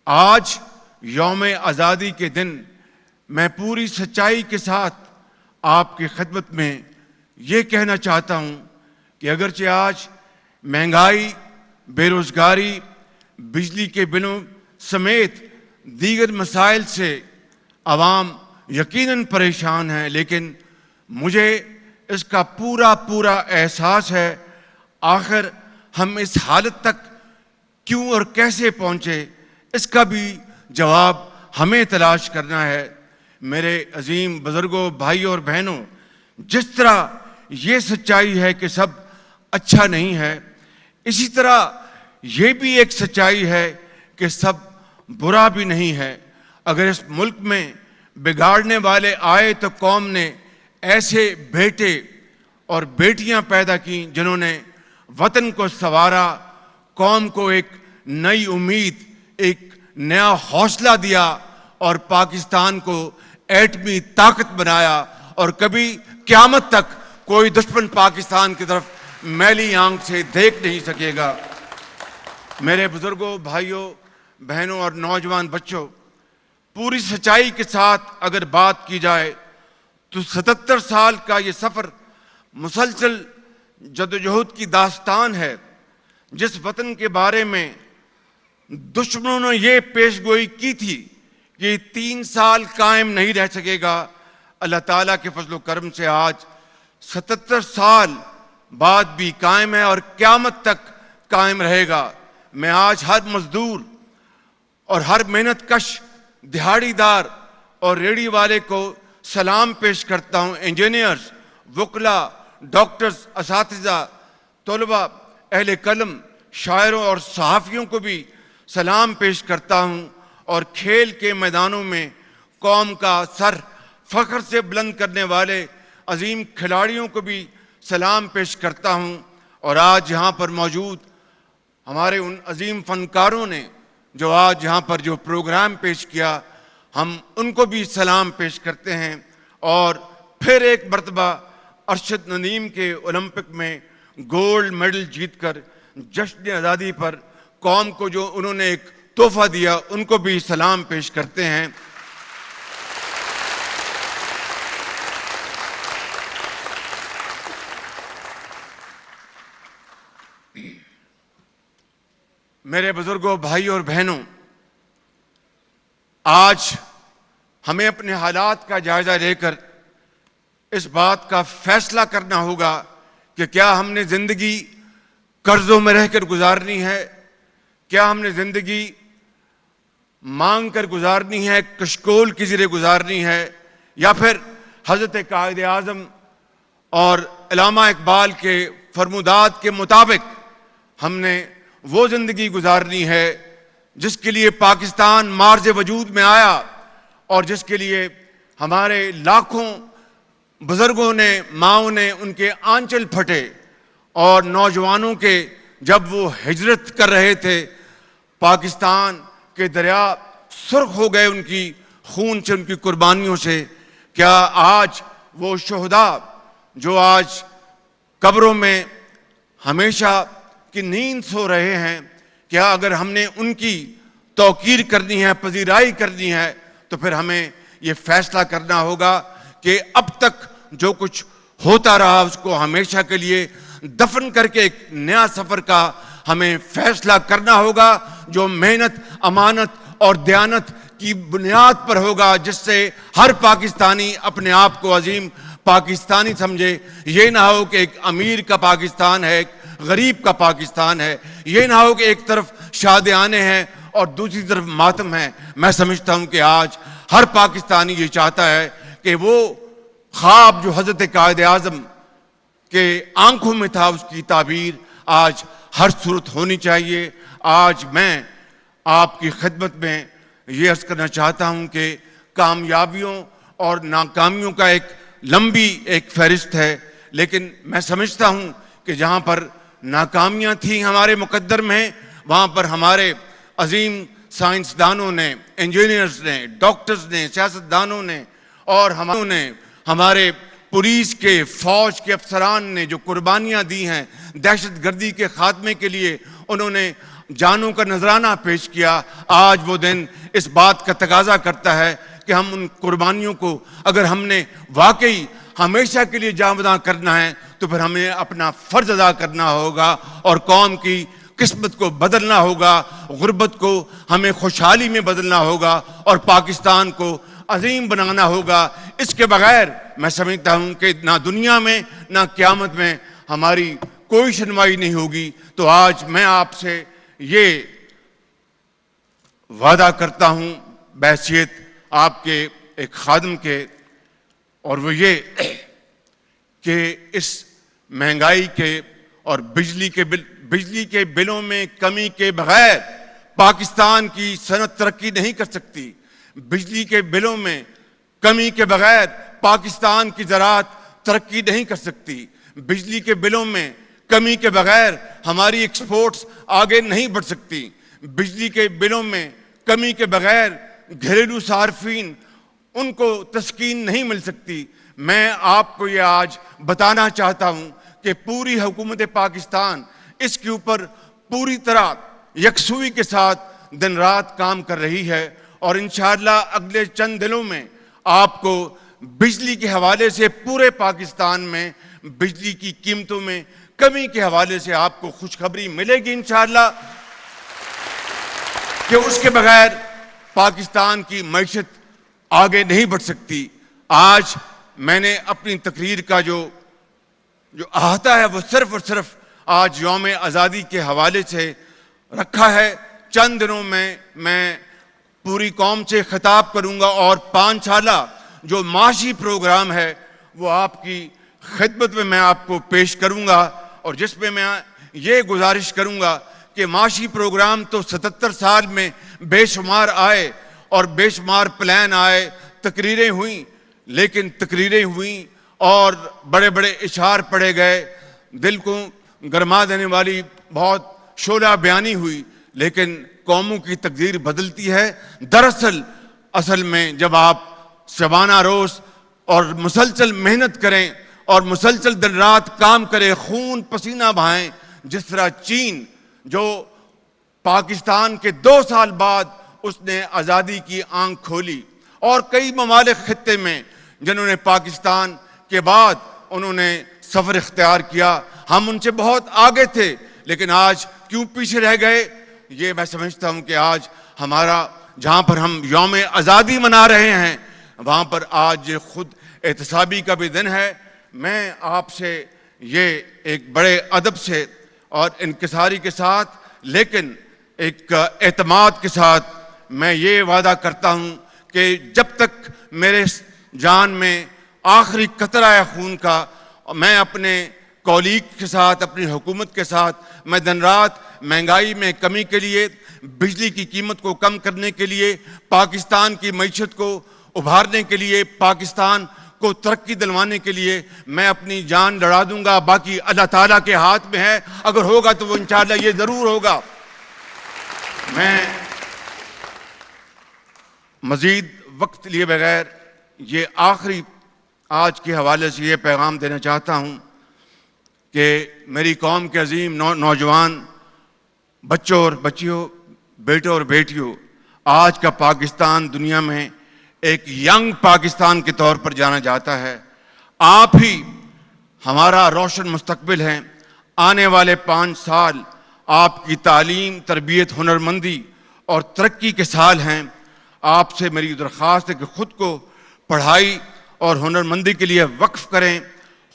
آج یوم آزادی کے دن میں پوری سچائی کے ساتھ آپ کی خدمت میں یہ کہنا چاہتا ہوں کہ اگرچہ آج مہنگائی، بے روزگاری، بجلی کے بلوں سمیت دیگر مسائل سے عوام یقیناً پریشان ہیں، لیکن مجھے اس کا پورا احساس ہے آخر ہم اس حالت تک کیوں اور کیسے پہنچے، اس کا بھی جواب ہمیں تلاش کرنا ہے۔ میرے عظیم بزرگوں، بھائیوں اور بہنوں، جس طرح یہ سچائی ہے کہ سب اچھا نہیں ہے، اسی طرح یہ بھی ایک سچائی ہے کہ سب برا بھی نہیں ہے۔ اگر اس ملک میں بگاڑنے والے آئے تو قوم نے ایسے بیٹے اور بیٹیاں پیدا کیں جنہوں نے وطن کو سنوارا، قوم کو ایک نئی امید، ایک نیا حوصلہ دیا اور پاکستان کو ایٹمی طاقت بنایا، اور کبھی قیامت تک کوئی دشمن پاکستان کی طرف میلی آنکھ سے دیکھ نہیں سکے گا۔ میرے بزرگوں، بھائیوں، بہنوں اور نوجوان بچوں، پوری سچائی کے ساتھ اگر بات کی جائے تو 77 سال کا یہ سفر مسلسل جدوجہد کی داستان ہے۔ جس وطن کے بارے میں دشمنوں نے یہ پیش گوئی کی تھی کہ 3 سال قائم نہیں رہ سکے گا، اللہ تعالیٰ کے فضل و کرم سے آج 77 سال بعد بھی قائم ہے اور قیامت تک قائم رہے گا۔ میں آج ہر مزدور اور ہر محنت کش دہاڑی دار اور ریڑھی والے کو سلام پیش کرتا ہوں۔ انجینئرز، وکلاء، ڈاکٹرز، اساتذہ، طلباء، اہل قلم، شاعروں اور صحافیوں کو بھی سلام پیش کرتا ہوں، اور کھیل کے میدانوں میں قوم کا سر فخر سے بلند کرنے والے عظیم کھلاڑیوں کو بھی سلام پیش کرتا ہوں۔ اور آج یہاں پر موجود ہمارے ان عظیم فنکاروں نے جو آج یہاں پر جو پروگرام پیش کیا، ہم ان کو بھی سلام پیش کرتے ہیں۔ اور پھر ایک مرتبہ ارشد ندیم کے اولمپک میں گولڈ میڈل جیت کر جشن آزادی پر قوم کو جو انہوں نے ایک تحفہ دیا، ان کو بھی سلام پیش کرتے ہیں۔ میرے بزرگوں، بھائیوں اور بہنوں، آج ہمیں اپنے حالات کا جائزہ لے کر اس بات کا فیصلہ کرنا ہوگا کہ کیا ہم نے زندگی قرضوں میں رہ کر گزارنی ہے، کیا ہم نے زندگی مانگ کر گزارنی ہے، کشکول کی زیر گزارنی ہے، یا پھر حضرت قائد اعظم اور علامہ اقبال کے فرمودات کے مطابق ہم نے وہ زندگی گزارنی ہے جس کے لیے پاکستان مارز وجود میں آیا اور جس کے لیے ہمارے لاکھوں بزرگوں نے، ماؤں نے ان کے آنچل پھٹے، اور نوجوانوں کے جب وہ ہجرت کر رہے تھے پاکستان کے دریا سرخ ہو گئے ان کی خون سے، ان کی قربانیوں سے۔ کیا آج وہ شہداء جو آج قبروں میں ہمیشہ کی نیند سو رہے ہیں، کیا اگر ہم نے ان کی توقیر کرنی ہے، پذیرائی کرنی ہے، تو پھر ہمیں یہ فیصلہ کرنا ہوگا کہ اب تک جو کچھ ہوتا رہا اس کو ہمیشہ کے لیے دفن کر کے ایک نیا سفر کا ہمیں فیصلہ کرنا ہوگا جو محنت، امانت اور دیانت کی بنیاد پر ہوگا، جس سے ہر پاکستانی اپنے آپ کو عظیم پاکستانی سمجھے۔ یہ نہ ہو کہ ایک امیر کا پاکستان ہے، ایک غریب کا پاکستان ہے، یہ نہ ہو کہ ایک طرف شادیانے ہیں اور دوسری طرف ماتم ہیں۔ میں سمجھتا ہوں کہ آج ہر پاکستانی یہ چاہتا ہے کہ وہ خواب جو حضرت قائد اعظم کے آنکھوں میں تھا، اس کی تعبیر آج ہر صورت ہونی چاہیے۔ آج میں آپ کی خدمت میں یہ عرض کرنا چاہتا ہوں کہ کامیابیوں اور ناکامیوں کا ایک لمبی ایک فہرست ہے، لیکن میں سمجھتا ہوں کہ جہاں پر ناکامیاں تھیں ہمارے مقدر میں، وہاں پر ہمارے عظیم سائنسدانوں نے، انجینئرز نے، ڈاکٹرز نے، سیاستدانوں نے اور ہمارے پولیس کے، فوج کے افسران نے جو قربانیاں دی ہیں دہشت گردی کے خاتمے کے لیے، انہوں نے جانوں کا نذرانہ پیش کیا، آج وہ دن اس بات کا تقاضا کرتا ہے کہ ہم ان قربانیوں کو اگر ہم نے واقعی ہمیشہ کے لیے جاوداں کرنا ہے تو پھر ہمیں اپنا فرض ادا کرنا ہوگا اور قوم کی قسمت کو بدلنا ہوگا، غربت کو ہمیں خوشحالی میں بدلنا ہوگا اور پاکستان کو عظیم بنانا ہوگا۔ اس کے بغیر میں سمجھتا ہوں کہ نہ دنیا میں نہ قیامت میں ہماری کوئی شنوائی نہیں ہوگی۔ تو آج میں آپ سے یہ وعدہ کرتا ہوں بحیثیت آپ کے ایک خادم کے، اور وہ یہ کہ اس مہنگائی کے اور بجلی کے بلوں میں کمی کے بغیر پاکستان کی صنعت ترقی نہیں کر سکتی۔ بجلی کے بلوں میں کمی کے بغیر پاکستان کی زراعت ترقی نہیں کر سکتی۔ بجلی کے بلوں میں کمی کے بغیر ہماری ایکسپورٹس آگے نہیں بڑھ سکتی۔ بجلی کے بلوں میں کمی کے بغیر گھریلو صارفین ان کو تسکین نہیں مل سکتی۔ میں آپ کو یہ آج بتانا چاہتا ہوں کہ پوری حکومت پاکستان اس کے اوپر پوری طرح یکسوئی کے ساتھ دن رات کام کر رہی ہے، اور انشاءاللہ اگلے چند دنوں میں آپ کو بجلی کے حوالے سے پورے پاکستان میں بجلی کی قیمتوں میں کمی کے حوالے سے آپ کو خوشخبری ملے گی انشاءاللہ، کہ اس کے بغیر پاکستان کی معیشت آگے نہیں بڑھ سکتی۔ آج میں نے اپنی تقریر کا جو احاطہ ہے وہ صرف اور صرف آج یوم آزادی کے حوالے سے رکھا ہے۔ چند دنوں میں میں پوری قوم سے خطاب کروں گا اور 5 سالہ جو معاشی پروگرام ہے وہ آپ کی خدمت میں آپ کو پیش کروں گا، اور جس میں میں یہ گزارش کروں گا کہ معاشی پروگرام تو 77 سال میں بے شمار آئے اور بے شمار پلان آئے، تقریریں ہوئیں، لیکن تقریریں ہوئیں اور بڑے بڑے اشعار پڑھے گئے، دل کو گرما دینے والی بہت شعلہ بیانی ہوئی، لیکن قوموں کی تقدیر بدلتی ہے۔ دراصل اصل میں جب آپ شبانہ روز اور مسلسل محنت کریں اور مسلسل دن رات کام کریں، خون پسینہ بہائیں، جس طرح چین جو پاکستان کے 2 سال بعد اس نے آزادی کی آنکھ کھولی، اور کئی ممالک خطے میں جنہوں نے پاکستان کے بعد انہوں نے سفر اختیار کیا، ہم ان سے بہت آگے تھے، لیکن آج کیوں پیچھے رہ گئے؟ یہ میں سمجھتا ہوں کہ آج ہمارا جہاں پر ہم یوم آزادی منا رہے ہیں وہاں پر آج خود احتسابی کا بھی دن ہے۔ میں آپ سے یہ ایک بڑے ادب سے اور انکساری کے ساتھ لیکن ایک اعتماد کے ساتھ میں یہ وعدہ کرتا ہوں کہ جب تک میرے جان میں آخری قطرہ ہے خون کا، میں اپنے کولیگ کے ساتھ، اپنی حکومت کے ساتھ میں دن رات مہنگائی میں کمی کے لیے، بجلی کی قیمت کو کم کرنے کے لیے، پاکستان کی معیشت کو ابھارنے کے لیے، پاکستان کو ترقی دلوانے کے لیے میں اپنی جان لڑا دوں گا۔ باقی اللہ تعالیٰ کے ہاتھ میں ہے، اگر ہوگا تو وہ انشاءاللہ یہ ضرور ہوگا۔ میں مزید وقت لیے بغیر یہ آخری آج کے حوالے سے یہ پیغام دینا چاہتا ہوں کہ میری قوم کے عظیم نوجوان بچوں اور بچیوں، بیٹوں اور بیٹیوں، آج کا پاکستان دنیا میں ایک ینگ پاکستان کے طور پر جانا جاتا ہے۔ آپ ہی ہمارا روشن مستقبل ہیں۔ آنے والے 5 سال آپ کی تعلیم، تربیت، ہنرمندی اور ترقی کے سال ہیں۔ آپ سے میری درخواست ہے کہ خود کو پڑھائی اور ہنرمندی کے لیے وقف کریں،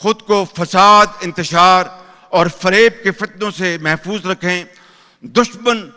خود کو فساد، انتشار اور فریب کے فتنوں سے محفوظ رکھیں۔ دشمن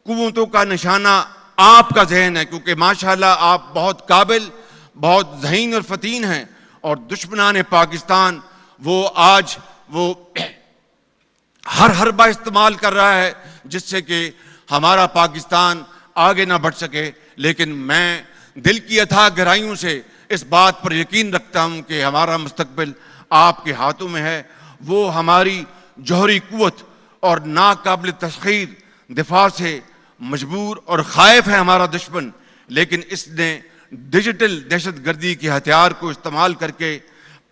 قوتوں کا نشانہ آپ کا ذہن ہے، کیونکہ ماشاءاللہ آپ بہت قابل، بہت ذہین اور فتین ہیں، اور دشمنان پاکستان وہ آج وہ ہر حربہ استعمال کر رہا ہے جس سے کہ ہمارا پاکستان آگے نہ بڑھ سکے۔ لیکن میں دل کی اتھاہ گہرائیوں سے اس بات پر یقین رکھتا ہوں کہ ہمارا مستقبل آپ کے ہاتھوں میں ہے۔ وہ ہماری جوہری قوت اور ناقابل تسخیر دفاع سے مجبور اور خائف ہے ہمارا دشمن، لیکن اس نے ڈیجیٹل دہشت گردی کے ہتھیار کو استعمال کر کے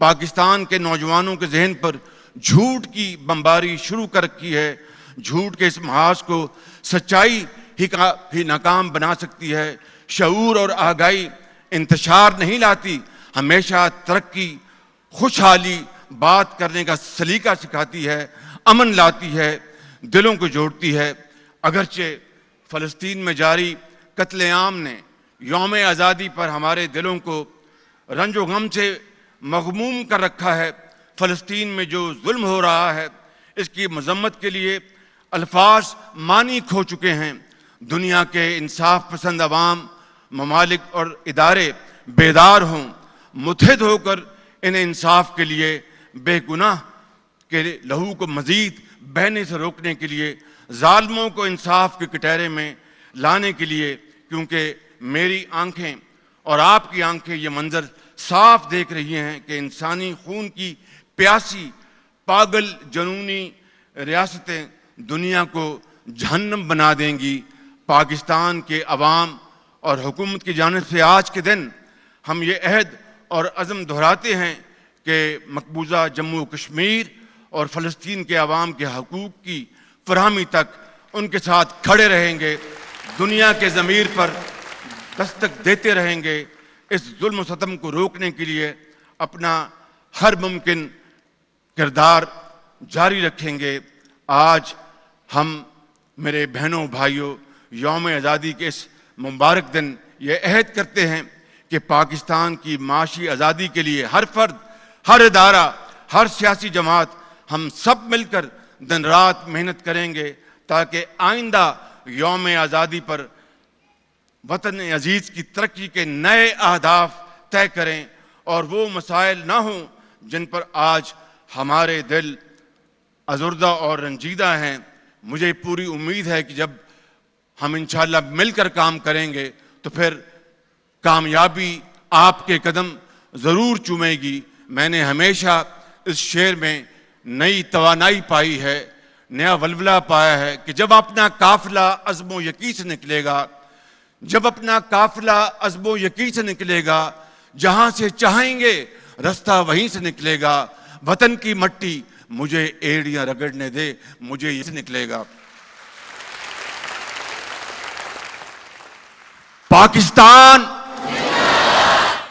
پاکستان کے نوجوانوں کے ذہن پر جھوٹ کی بمباری شروع کر رکھی ہے۔ جھوٹ کے اس محاذ کو سچائی ہی ناکام بنا سکتی ہے۔ شعور اور آگاہی انتشار نہیں لاتی، ہمیشہ ترقی، خوشحالی، بات کرنے کا سلیقہ سکھاتی ہے، امن لاتی ہے، دلوں کو جوڑتی ہے۔ اگرچہ فلسطین میں جاری قتل عام نے یوم آزادی پر ہمارے دلوں کو رنج و غم سے مغموم کر رکھا ہے، فلسطین میں جو ظلم ہو رہا ہے اس کی مذمت کے لیے الفاظ معنی کھو چکے ہیں۔ دنیا کے انصاف پسند عوام، ممالک اور ادارے بیدار ہوں، متحد ہو کر انہیں انصاف کے لیے، بے گناہ کے لہو کو مزید بہنے سے روکنے کے لیے، ظالموں کو انصاف کے کٹہرے میں لانے کے لیے، کیونکہ میری آنکھیں اور آپ کی آنکھیں یہ منظر صاف دیکھ رہی ہیں کہ انسانی خون کی پیاسی پاگل جنونی ریاستیں دنیا کو جہنم بنا دیں گی۔ پاکستان کے عوام اور حکومت کی جانب سے آج کے دن ہم یہ عہد اور عزم دہراتے ہیں کہ مقبوضہ جموں کشمیر اور فلسطین کے عوام کے حقوق کی فراہمی تک ان کے ساتھ کھڑے رہیں گے، دنیا کے ضمیر پر دستک دیتے رہیں گے، اس ظلم و ستم کو روکنے کے لیے اپنا ہر ممکن کردار جاری رکھیں گے۔ آج ہم میرے بہنوں بھائیوں یوم آزادی کے اس مبارک دن یہ عہد کرتے ہیں کہ پاکستان کی معاشی آزادی کے لیے ہر فرد، ہر ادارہ، ہر سیاسی جماعت، ہم سب مل کر دن رات محنت کریں گے تاکہ آئندہ یوم آزادی پر وطن عزیز کی ترقی کے نئے اہداف طے کریں اور وہ مسائل نہ ہوں جن پر آج ہمارے دل ازردہ اور رنجیدہ ہیں۔ مجھے پوری امید ہے کہ جب ہم انشاءاللہ مل کر کام کریں گے تو پھر کامیابی آپ کے قدم ضرور چومے گی۔ میں نے ہمیشہ اس شعر میں نئی توانائی پائی ہے، نیا ولولہ پایا ہے کہ جب اپنا قافلہ عزم و یقین سے نکلے گا، جب اپنا قافلہ عزم و یقین سے نکلے گا، جہاں سے چاہیں گے رستہ وہیں سے نکلے گا، وطن کی مٹی مجھے ایڑیاں رگڑنے دے، مجھے یہ سے نکلے گا۔ پاکستان